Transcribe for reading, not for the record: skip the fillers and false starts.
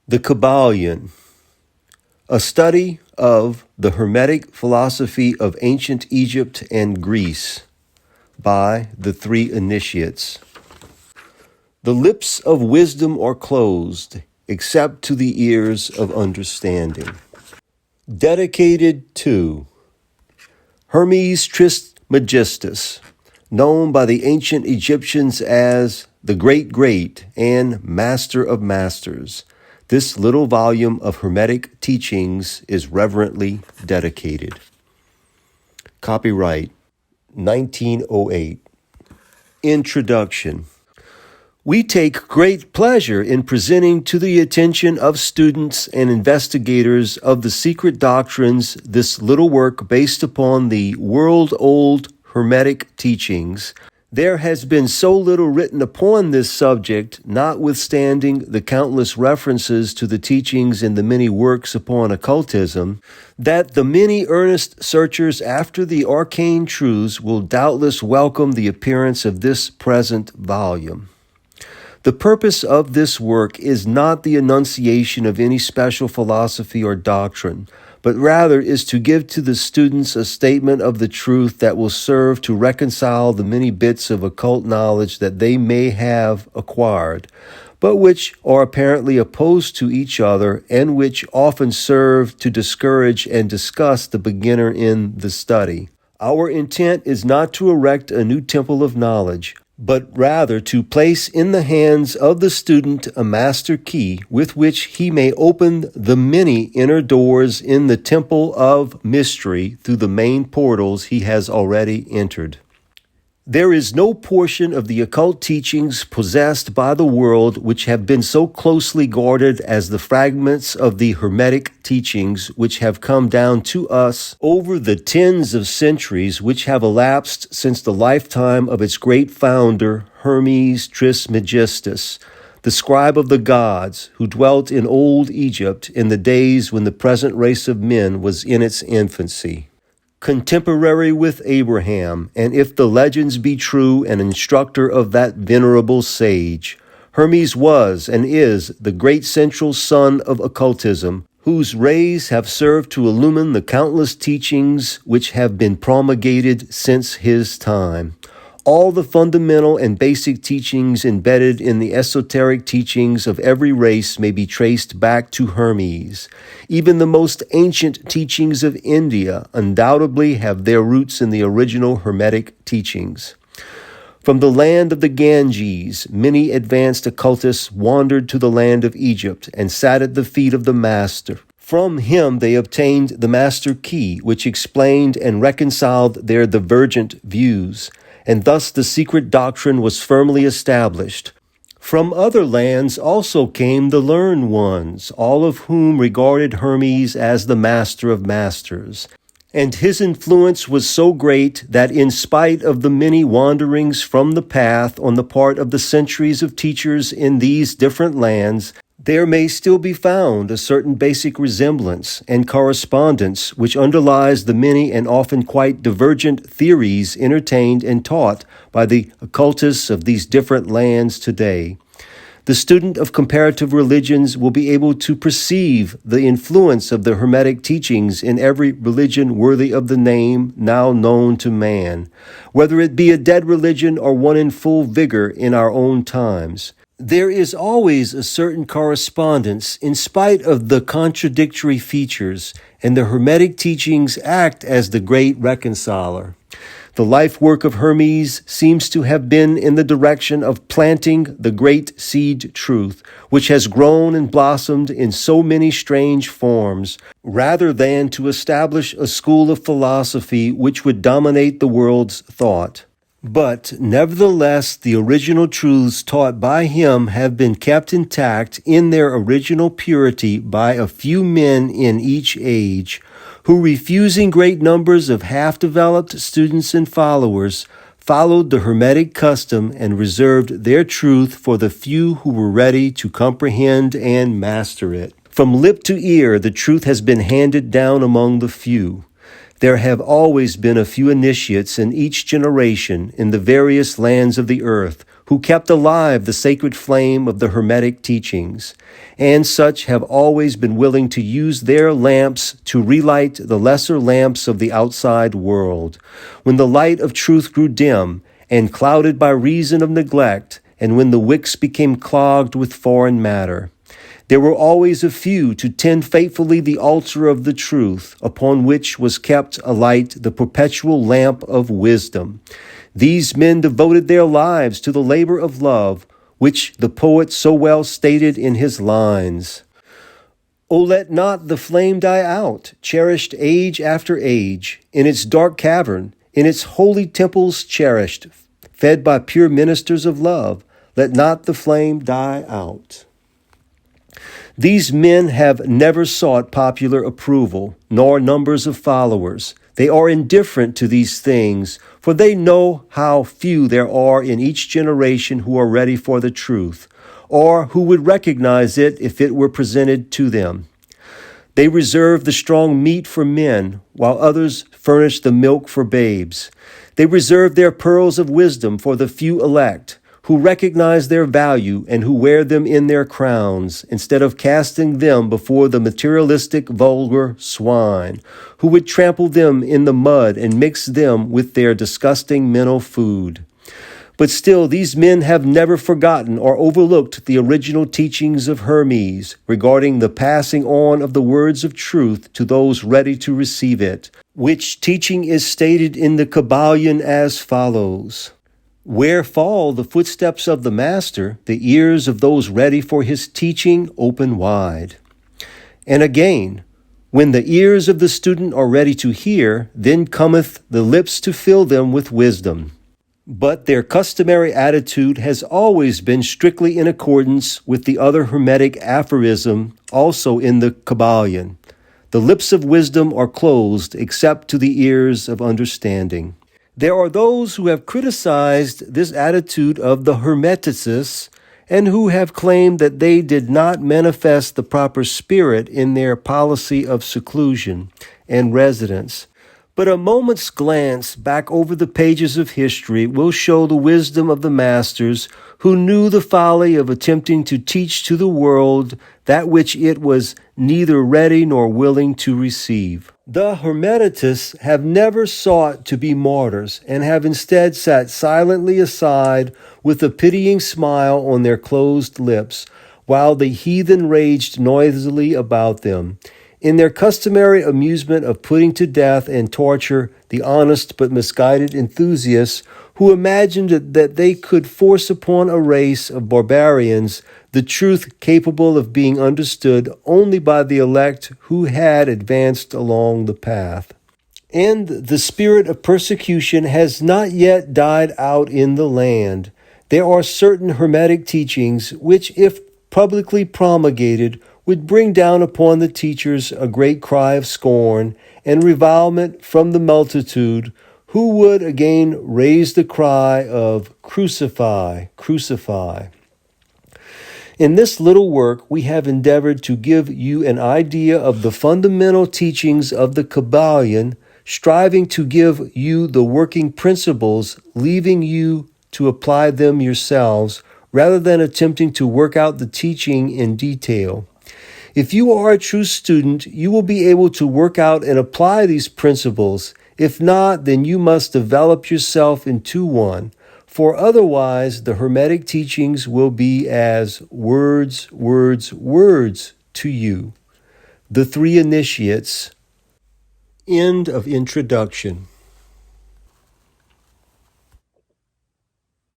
The KYBALION, a study of the hermetic philosophy of ancient Egypt and Greece by the three initiates. The lips of wisdom are closed, except to the ears of understanding. Dedicated to Hermes Trismegistus, known by the ancient Egyptians as the Great and Master of Masters. This little volume of hermetic teachings is reverently dedicated. Copyright 1908. Introduction. We take great pleasure in presenting to the attention of students and investigators of the secret doctrines this little work based upon the world-old hermetic teachings. There has been so little written upon this subject, notwithstanding the countless references to the teachings in the many works upon occultism, that the many earnest searchers after the arcane truths will doubtless welcome the appearance of this present volume. The purpose of this work is not the enunciation of any special philosophy or doctrine, but rather is to give to the students a statement of the truth that will serve to reconcile the many bits of occult knowledge that they may have acquired, but which are apparently opposed to each other and which often serve to discourage and disgust the beginner in the study. Our intent is not to erect a new temple of knowledge, but rather to place in the hands of the student a master key with which he may open the many inner doors in the temple of mystery through the main portals he has already entered. There is no portion of the occult teachings possessed by the world which have been so closely guarded as the fragments of the hermetic teachings which have come down to us over the tens of centuries which have elapsed since the lifetime of its great founder, Hermes Trismegistus, the scribe of the gods, who dwelt in old Egypt in the days when the present race of men was in its infancy. Contemporary with Abraham, and if the legends be true, an instructor of that venerable sage, Hermes was and is the great central sun of occultism, whose rays have served to illumine the countless teachings which have been promulgated since his time. All the fundamental and basic teachings embedded in the esoteric teachings of every race may be traced back to Hermes. Even the most ancient teachings of India undoubtedly have their roots in the original Hermetic teachings. From the land of the Ganges, many advanced occultists wandered to the land of Egypt and sat at the feet of the master. From him they obtained the master key, which explained and reconciled their divergent views, and thus the secret doctrine was firmly established. From other lands also came the learned ones, all of whom regarded Hermes as the master of masters. And his influence was so great that in spite of the many wanderings from the path on the part of the centuries of teachers in these different lands, there may still be found a certain basic resemblance and correspondence which underlies the many and often quite divergent theories entertained and taught by the occultists of these different lands today. The student of comparative religions will be able to perceive the influence of the Hermetic teachings in every religion worthy of the name now known to man, whether it be a dead religion or one in full vigor in our own times. There is always a certain correspondence in spite of the contradictory features, and the Hermetic teachings act as the great reconciler. The life work of Hermes seems to have been in the direction of planting the great seed truth, which has grown and blossomed in so many strange forms, rather than to establish a school of philosophy which would dominate the world's thought. But nevertheless, the original truths taught by him have been kept intact in their original purity by a few men in each age, who, refusing great numbers of half-developed students and followers, followed the Hermetic custom and reserved their truth for the few who were ready to comprehend and master it. From lip to ear, the truth has been handed down among the few. There have always been a few initiates in each generation in the various lands of the earth who kept alive the sacred flame of the hermetic teachings, and such have always been willing to use their lamps to relight the lesser lamps of the outside world. When the light of truth grew dim and clouded by reason of neglect, and when the wicks became clogged with foreign matter, there were always a few to tend faithfully the altar of the truth, upon which was kept alight the perpetual lamp of wisdom. These men devoted their lives to the labor of love, which the poet so well stated in his lines. O let not the flame die out, cherished age after age, in its dark cavern, in its holy temples cherished, fed by pure ministers of love. Let not the flame die out. These men have never sought popular approval, nor numbers of followers. They are indifferent to these things, for they know how few there are in each generation who are ready for the truth, or who would recognize it if it were presented to them. They reserve the strong meat for men, while others furnish the milk for babes. They reserve their pearls of wisdom for the few elect, who recognize their value and who wear them in their crowns, instead of casting them before the materialistic vulgar swine, who would trample them in the mud and mix them with their disgusting mental food. But still, these men have never forgotten or overlooked the original teachings of Hermes regarding the passing on of the words of truth to those ready to receive it, which teaching is stated in the KYBALION as follows. Where fall the footsteps of the Master, the ears of those ready for his teaching open wide. And again, when the ears of the student are ready to hear, then cometh the lips to fill them with wisdom. But their customary attitude has always been strictly in accordance with the other hermetic aphorism also in the KYBALION. The lips of wisdom are closed except to the ears of understanding. There are those who have criticized this attitude of the Hermeticists and who have claimed that they did not manifest the proper spirit in their policy of seclusion and residence. But a moment's glance back over the pages of history will show the wisdom of the masters who knew the folly of attempting to teach to the world that which it was neither ready nor willing to receive. The Hermeticists have never sought to be martyrs and have instead sat silently aside with a pitying smile on their closed lips while the heathen raged noisily about them, in their customary amusement of putting to death and torture the honest but misguided enthusiasts who imagined that they could force upon a race of barbarians the truth capable of being understood only by the elect who had advanced along the path. And the spirit of persecution has not yet died out in the land. There are certain hermetic teachings which, if publicly promulgated, would bring down upon the teachers a great cry of scorn and revilement from the multitude, who would again raise the cry of "Crucify, crucify." In this little work, we have endeavored to give you an idea of the fundamental teachings of the KYBALION, striving to give you the working principles, leaving you to apply them yourselves, rather than attempting to work out the teaching in detail. If you are a true student, you will be able to work out and apply these principles. If not, then you must develop yourself into one. For otherwise, the Hermetic teachings will be as words, words, words to you. The Three Initiates. End of introduction.